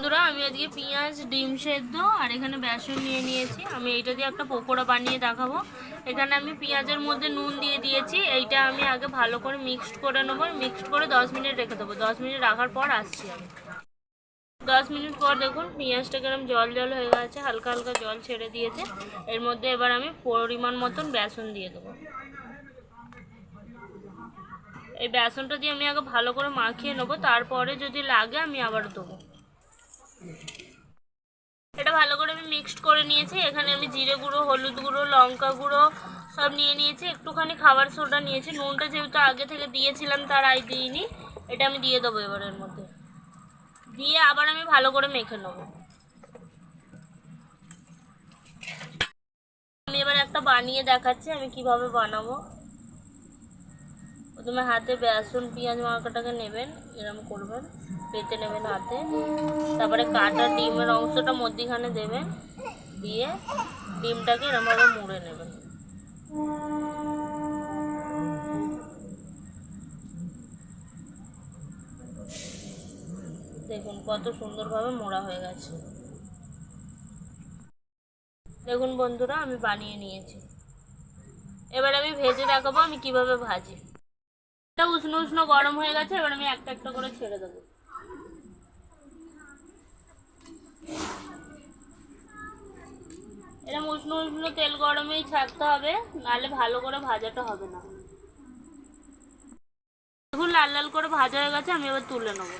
বন্ধুরা, আমি আজকে পেঁয়াজ, ডিম সেদ্ধ আর এখানে বেসন নিয়ে নিয়েছি। আমি এইটা দিয়ে একটা পকোড়া বানিয়ে দেখাবো। এখানে আমি পেঁয়াজের মধ্যে নুন দিয়ে দিয়েছি। এইটা আমি আগে ভালো করে মিক্সড করে নেবো। মিক্সড করে 10 মিনিট রেখে দেবো। 10 মিনিট রাখার পর আসছি আমি। 10 মিনিট পর দেখুন পেঁয়াজটা কেরম জল জল হয়ে গেছে, হালকা হালকা জল ছেড়ে দিয়েছে। এর মধ্যে এবার আমি পরিমাণ মতন বেসন দিয়ে দেবো। এই বেসনটা দিয়ে আমি আগে ভালো করে মাখিয়ে নেবো, তারপরে যদি লাগে আমি আবার দেবো। এটা ভালো করে আমি মিক্সড করে নিয়েছি। এখানে আমি জিরে গুঁড়ো, হলুদ গুঁড়ো, লঙ্কা গুঁড়ো সব নিয়ে নিয়েছি। একটুখানি খাবার সোডা নিয়েছি। নুনটা যেহেতু আগে থেকে দিয়েছিলাম তার আই দিইনি। এটা আমি দিয়ে দেবো এবার এর মধ্যে। দিয়ে আবার আমি ভালো করে মেখে নেবো। আমি এবার একটা বানিয়ে দেখাচ্ছি আমি কিভাবে বানাবো। প্রথমে হাতে বেসন পেঁয়াজ মাখাটাকে নেবেন, এরকম করবেন, পেতে নেবেন হাতে। তারপরে কাটা ডিমের অংশটা মধ্যিখানে দেবেন, দিয়ে ডিমটাকে এরকমভাবে মুড়ে নেবেন। দেখুন কত সুন্দরভাবে মোড়া হয়ে গেছে। দেখুন বন্ধুরা, আমি বানিয়ে নিয়েছি। এবার আমি ভেজে দেখাবো আমি কিভাবে ভাজি। এটা উষ্ণ উষ্ণ গরম হয়ে গেছে। এবার আমি একটা একটা করে ছেড়ে দেবো। এরকম উষ্ণ উষ্ণ তেল গরমেই ছাড়তে হবে, নাহলে ভালো করে ভাজাটা হবে না। দেখুন লাল লাল করে ভাজা হয়ে গেছে। আমি এবার তুলে নেবো।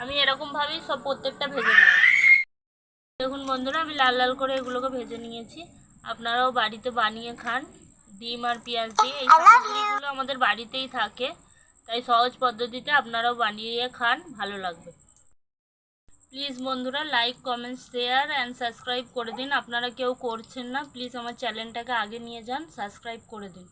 আমি এরকম ভাবেই সব প্রত্যেকটা ভেজে নেব। দেখুন বন্ধুরা, আমি লাল লাল করে এগুলোকে ভেজে নিয়েছি। আপনারাও বাড়িতে বানিয়ে খান ডিম আর পেঁয়াজ দিয়ে। এই সামগ্রীগুলো আমাদের বাড়িতেই থাকে, তাই সহজ পদ্ধতিতে আপনারাও বানিয়ে খান, ভালো লাগবে। প্লিজ বন্ধুরা like, comment, share and subscribe করে দিন। আপনারা কেউ করছেন না, প্লিজ আমার চ্যানেলটাকে আগে নিয়ে যান, সাবস্ক্রাইব করে দিন।